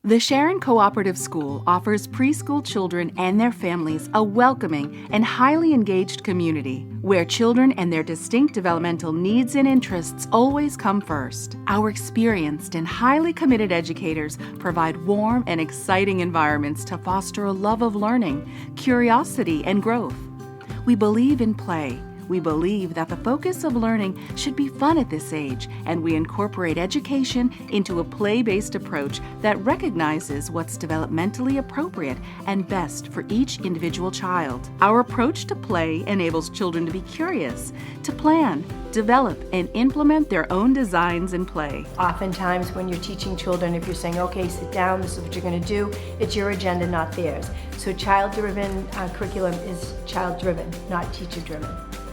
The Sharon Cooperative School offers preschool children and their families a welcoming and highly engaged community where children and their distinct developmental needs and interests always come first. Our experienced and highly committed educators provide warm and exciting environments to foster a love of learning, curiosity, and growth. We believe in play. We believe that the focus of learning should be fun at this age, and we incorporate education into a play-based approach that recognizes what's developmentally appropriate and best for each individual child. Our approach to play enables children to be curious, to plan, develop, and implement their own designs in play. Oftentimes when you're teaching children, if you're saying, okay, sit down, this is what you're going to do, it's your agenda, not theirs. So child-driven curriculum is child-driven, not teacher-driven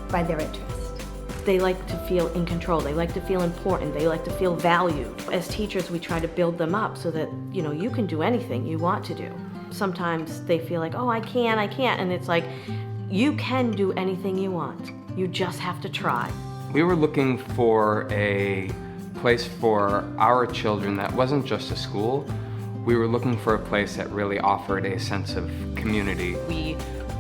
by their interest. They like to feel in control. They like to feel important. They like to feel valued. As teachers, we try to build them up so that, you can do anything you want to do. Sometimes they feel like, oh, I can't. And it's like, you can do anything you want. You just have to try. We were looking for a place for our children that wasn't just a school. We were looking for a place that really offered a sense of community. We,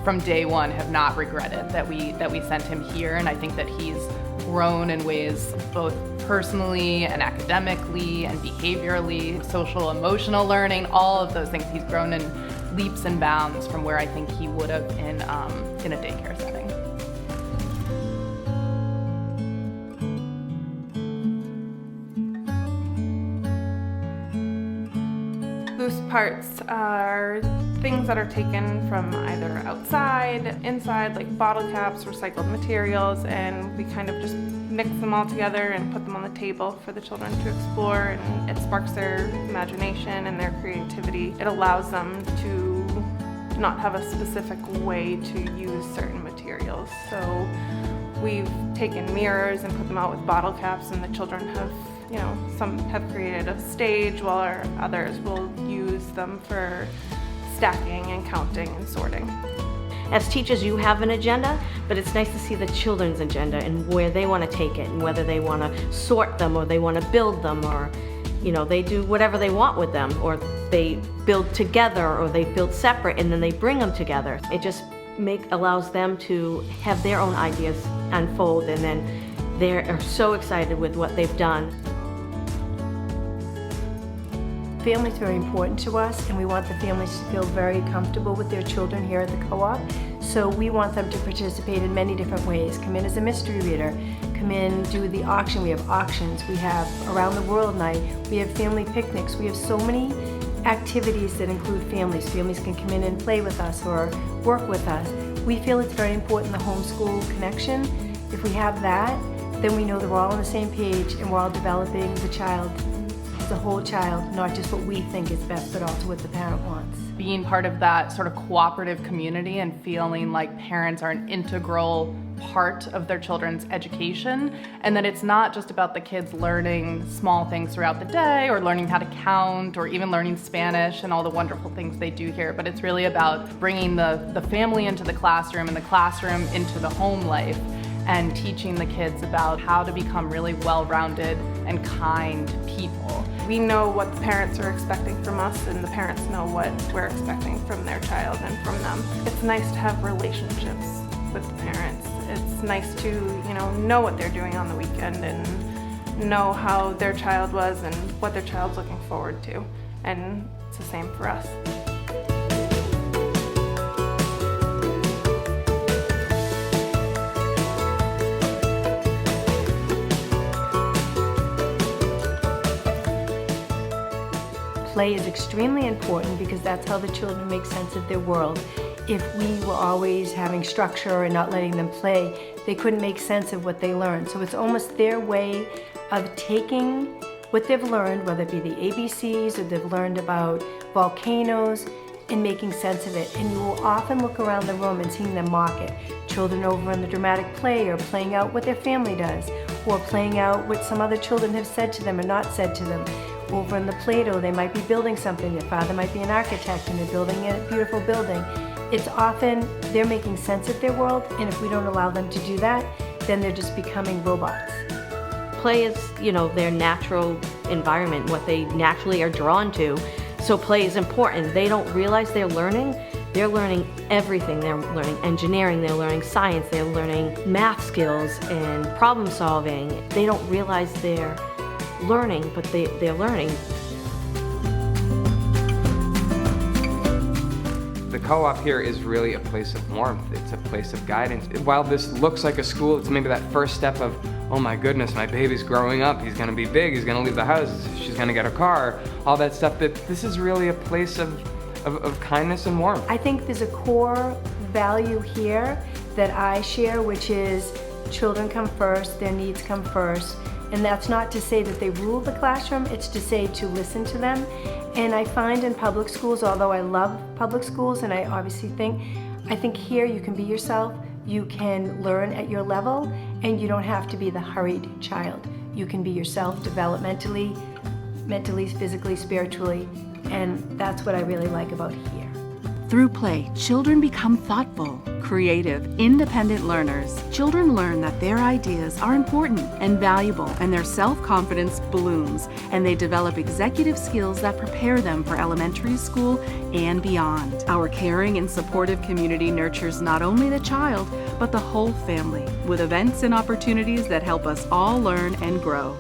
from day one, have not regretted that we sent him here, and I think that he's grown in ways both personally and academically and behaviorally, social, emotional learning, all of those things. He's grown in leaps and bounds from where I think he would have in a daycare setting. Loose parts are things that are taken from either outside, inside, like bottle caps, recycled materials, and we kind of just mix them all together and put them on the table for the children to explore, and it sparks their imagination and their creativity. It allows them to not have a specific way to use certain materials. So we've taken mirrors and put them out with bottle caps, and the children have, some have created a stage, while others will use them for stacking and counting and sorting. As teachers, you have an agenda, but it's nice to see the children's agenda and where they want to take it and whether they want to sort them or they want to build them, or they do whatever they want with them, or they build together or they build separate and then they bring them together. It just allows them to have their own ideas unfold, and then they are so excited with what they've done. Family is very important to us, and we want the families to feel very comfortable with their children here at the co-op. So we want them to participate in many different ways. Come in as a mystery reader, come in, do the auction. We have auctions, we have around the world night, we have family picnics. We have so many activities that include families. Families can come in and play with us or work with us. We feel it's very important, the homeschool connection. If we have that, then we know that we're all on the same page and we're all developing the child, the whole child, not just what we think is best, but also what the parent wants. Being part of that sort of cooperative community and feeling like parents are an integral part of their children's education, and that it's not just about the kids learning small things throughout the day or learning how to count or even learning Spanish and all the wonderful things they do here, but it's really about bringing the family into the classroom and the classroom into the home life, and teaching the kids about how to become really well-rounded and kind people. We know what the parents are expecting from us, and the parents know what we're expecting from their child and from them. It's nice to have relationships with the parents. It's nice to, know what they're doing on the weekend and know how their child was and what their child's looking forward to. And it's the same for us. Play is extremely important because that's how the children make sense of their world. If we were always having structure and not letting them play, they couldn't make sense of what they learned. So it's almost their way of taking what they've learned, whether it be the ABCs or they've learned about volcanoes, and making sense of it. And you will often look around the room and seeing them mock it. Children over in the dramatic play are playing out what their family does, or playing out what some other children have said to them or not said to them. Over in the Play-Doh, they might be building something. Their father might be an architect and they're building a beautiful building. It's often they're making sense of their world, and if we don't allow them to do that, then they're just becoming robots. Play is, their natural environment, what they naturally are drawn to. So play is important. They don't realize they're learning. They're learning everything. They're learning engineering, they're learning science, they're learning math skills and problem solving. They don't realize they're learning, but they're learning. The co-op here is really a place of warmth. It's a place of guidance. While this looks like a school, it's maybe that first step of, oh my goodness, my baby's growing up, he's gonna be big, he's gonna leave the house, she's gonna get a car, all that stuff. That this is really a place of kindness and warmth. I think there's a core value here that I share, which is children come first, their needs come first. And that's not to say that they rule the classroom, it's to say to listen to them. And I find in public schools, although I love public schools, and I obviously I think here you can be yourself, you can learn at your level, and you don't have to be the hurried child. You can be yourself developmentally, mentally, physically, spiritually, and that's what I really like about here. Through play, children become thoughtful, creative, independent learners. Children learn that their ideas are important and valuable, and their self-confidence blooms, and they develop executive skills that prepare them for elementary school and beyond. Our caring and supportive community nurtures not only the child, but the whole family, with events and opportunities that help us all learn and grow.